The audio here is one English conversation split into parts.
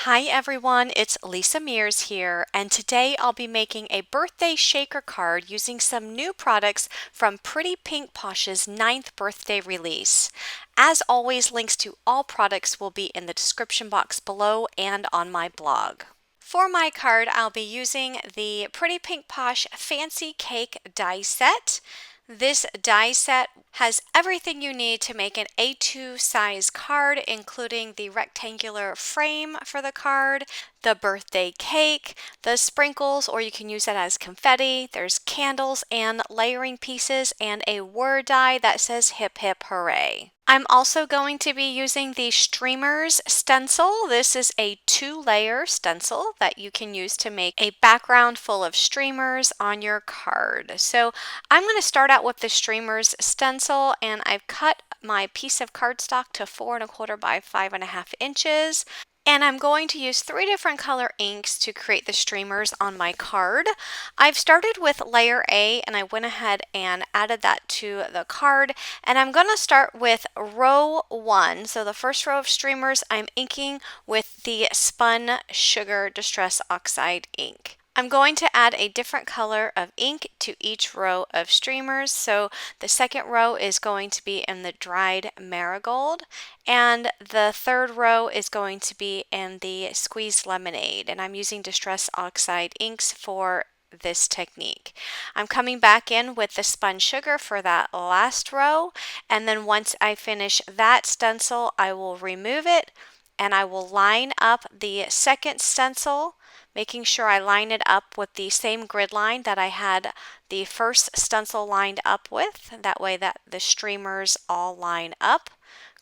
Hi everyone, it's Lisa Mears here, and today I'll be making a birthday shaker card using some new products from Pretty Pink Posh's 9th birthday release. As always, links to all products will be in the description box below and on my blog. For my card, I'll be using the Pretty Pink Posh Fancy Cake die set. This die set has everything you need to make an A2 size card, including the rectangular frame for the card, the birthday cake, the sprinkles, or you can use that as confetti. There's candles and layering pieces and a word die that says hip hip hooray. I'm also going to be using the Streamers stencil. This is a 2-layer stencil that you can use to make a background full of streamers on your card. So I'm going to start out with the Streamers stencil, and I've cut my piece of cardstock to 4 1/4 by 5 1/2 inches. And I'm going to use 3 different color inks to create the streamers on my card. I've started with layer A and I went ahead and added that to the card. And I'm going to start with row 1. So the first row of streamers I'm inking with the Spun Sugar Distress Oxide ink. I'm going to add a different color of ink to each row of streamers. So the second row is going to be in the dried Marigold, and the third row is going to be in the squeezed lemonade. And I'm using Distress Oxide inks for this technique. I'm coming back in with the Spun Sugar for that last row, and then once I finish that stencil, I will remove it and I will line up the second stencil, making sure I line it up with the same grid line that I had the first stencil lined up with. That way that the streamers all line up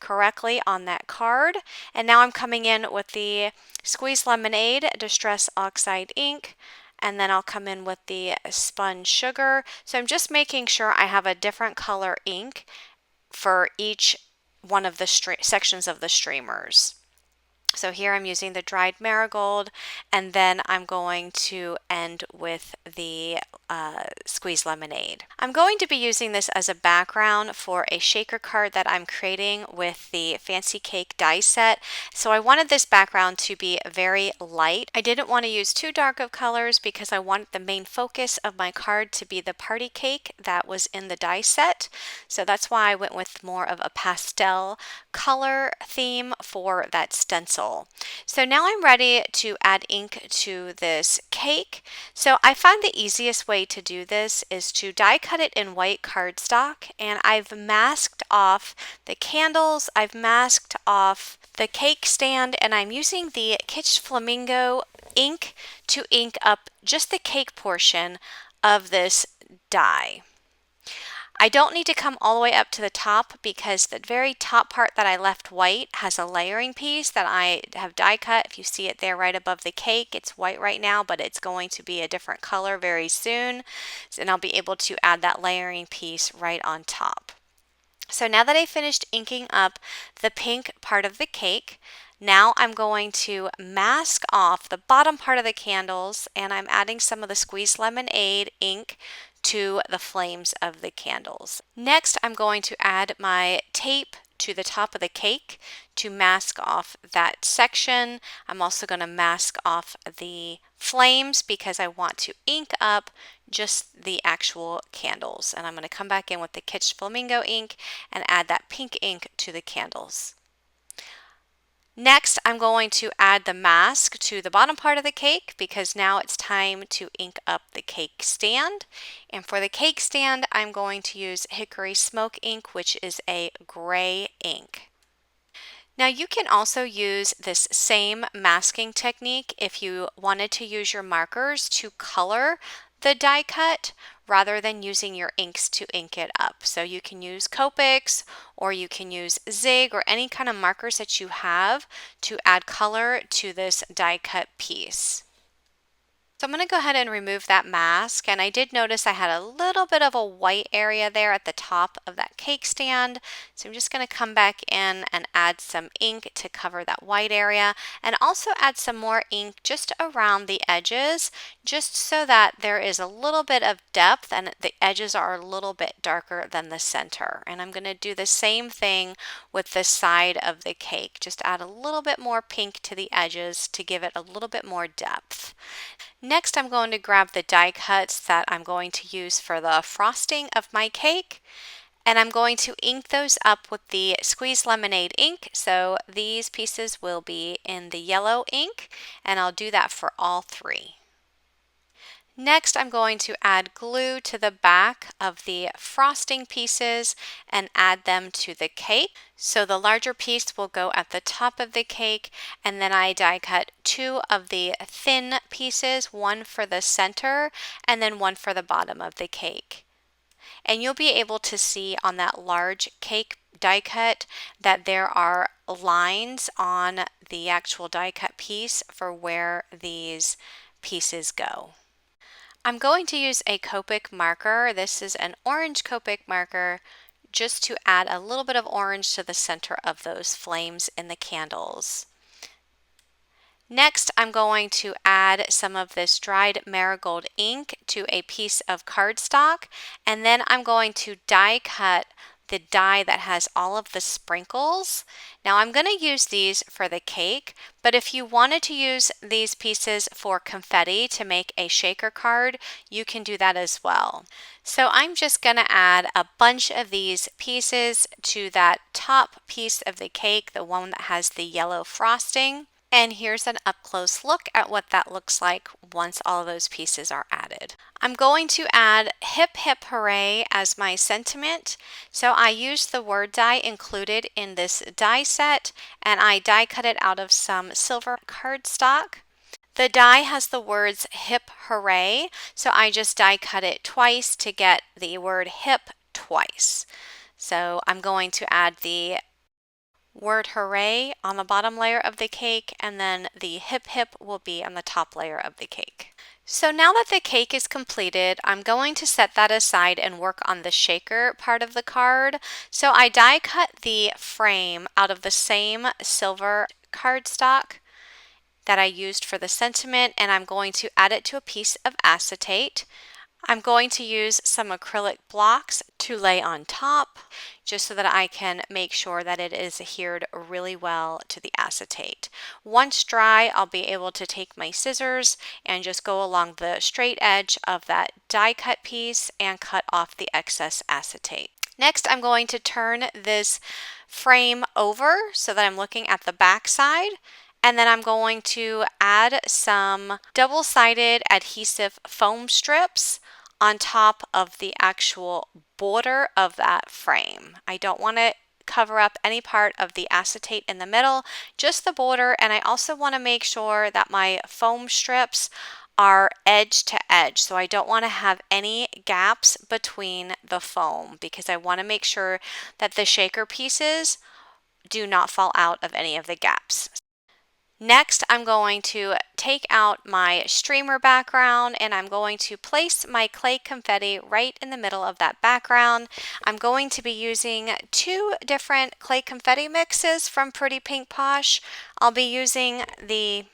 correctly on that card. And now I'm coming in with the Squeeze Lemonade Distress Oxide ink, and then I'll come in with the Spun Sugar. So I'm just making sure I have a different color ink for each one of the sections of the streamers. So here I'm using the dried marigold, and then I'm going to end with the squeezed lemonade. I'm going to be using this as a background for a shaker card that I'm creating with the Fancy Cake die set. So I wanted this background to be very light. I didn't want to use too dark of colors because I wanted the main focus of my card to be the party cake that was in the die set. So that's why I went with more of a pastel color theme for that stencil. So now I'm ready to add ink to this cake. So I find the easiest way to do this is to die cut it in white cardstock, and I've masked off the candles, I've masked off the cake stand, and I'm using the Kitsch Flamingo ink to ink up just the cake portion of this die. I don't need to come all the way up to the top because the very top part that I left white has a layering piece that I have die cut. If you see it there right above the cake, it's white right now, but it's going to be a different color very soon. And I'll be able to add that layering piece right on top. So now that I finished inking up the pink part of the cake, now I'm going to mask off the bottom part of the candles, and I'm adding some of the Squeezed Lemonade ink to the flames of the candles. Next, I'm going to add my tape to the top of the cake to mask off that section. I'm also going to mask off the flames because I want to ink up just the actual candles. And I'm going to come back in with the Kitsch Flamingo ink and add that pink ink to the candles. Next, I'm going to add the mask to the bottom part of the cake because now it's time to ink up the cake stand. And for the cake stand, I'm going to use Hickory Smoke ink, which is a gray ink. Now you can also use this same masking technique if you wanted to use your markers to color the die cut rather than using your inks to ink it up. So you can use Copics or you can use Zig or any kind of markers that you have to add color to this die cut piece. So I'm going to go ahead and remove that mask, and I did notice I had a little bit of a white area there at the top of that cake stand. So I'm just going to come back in and add some ink to cover that white area, and also add some more ink just around the edges, just so that there is a little bit of depth and the edges are a little bit darker than the center. And I'm going to do the same thing with the side of the cake. Just add a little bit more pink to the edges to give it a little bit more depth. Next, I'm going to grab the die cuts that I'm going to use for the frosting of my cake, and I'm going to ink those up with the Squeeze Lemonade ink. So these pieces will be in the yellow ink, and I'll do that for all three. Next, I'm going to add glue to the back of the frosting pieces and add them to the cake. So the larger piece will go at the top of the cake, and then I die cut two of the thin pieces, one for the center and then one for the bottom of the cake. And you'll be able to see on that large cake die cut that there are lines on the actual die cut piece for where these pieces go. I'm going to use a Copic marker. This is an orange Copic marker, just to add a little bit of orange to the center of those flames in the candles. Next, I'm going to add some of this dried marigold ink to a piece of cardstock, and then I'm going to die cut the die that has all of the sprinkles. Now I'm going to use these for the cake, but if you wanted to use these pieces for confetti to make a shaker card, you can do that as well. So I'm just going to add a bunch of these pieces to that top piece of the cake, the one that has the yellow frosting. And here's an up-close look at what that looks like once all of those pieces are added. I'm going to add Hip Hip Hooray as my sentiment. So I used the word die included in this die set, and I die cut it out of some silver cardstock. The die has the words Hip Hooray, so I just die cut it twice to get the word hip twice. So I'm going to add the word hooray on the bottom layer of the cake, and then the hip hip will be on the top layer of the cake. So now that the cake is completed, I'm going to set that aside and work on the shaker part of the card. So I die cut the frame out of the same silver cardstock that I used for the sentiment, and I'm going to add it to a piece of acetate. I'm going to use some acrylic blocks to lay on top, just so that I can make sure that it is adhered really well to the acetate. Once dry, I'll be able to take my scissors and just go along the straight edge of that die cut piece and cut off the excess acetate. Next, I'm going to turn this frame over so that I'm looking at the back side. And then I'm going to add some double-sided adhesive foam strips on top of the actual border of that frame. I don't want to cover up any part of the acetate in the middle, just the border, and I also want to make sure that my foam strips are edge to edge, so I don't want to have any gaps between the foam, because I want to make sure that the shaker pieces do not fall out of any of the gaps. Next, I'm going to take out my streamer background, and I'm going to place my clay confetti right in the middle of that background. I'm going to be using two different clay confetti mixes from Pretty Pink Posh. I'll be using the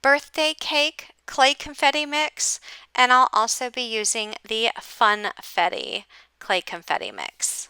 birthday cake clay confetti mix, and I'll also be using the Funfetti clay confetti mix.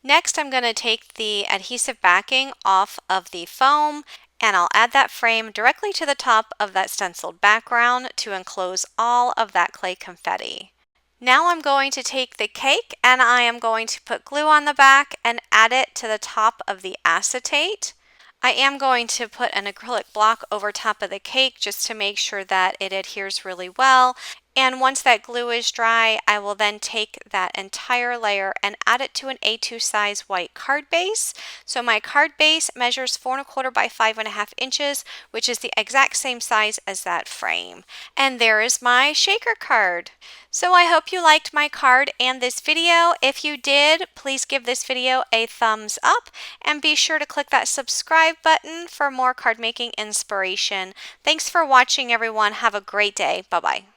Next, I'm going to take the adhesive backing off of the foam, and I'll add that frame directly to the top of that stenciled background to enclose all of that clay confetti. Now I'm going to take the cake and I am going to put glue on the back and add it to the top of the acetate. I am going to put an acrylic block over top of the cake just to make sure that it adheres really well. And once that glue is dry, I will then take that entire layer and add it to an A2 size white card base. So my card base measures 4¼ by 5½ inches, which is the exact same size as that frame. And there is my shaker card. So I hope you liked my card and this video. If you did, please give this video a thumbs up and be sure to click that subscribe button for more card making inspiration. Thanks for watching, everyone. Have a great day. Bye-bye.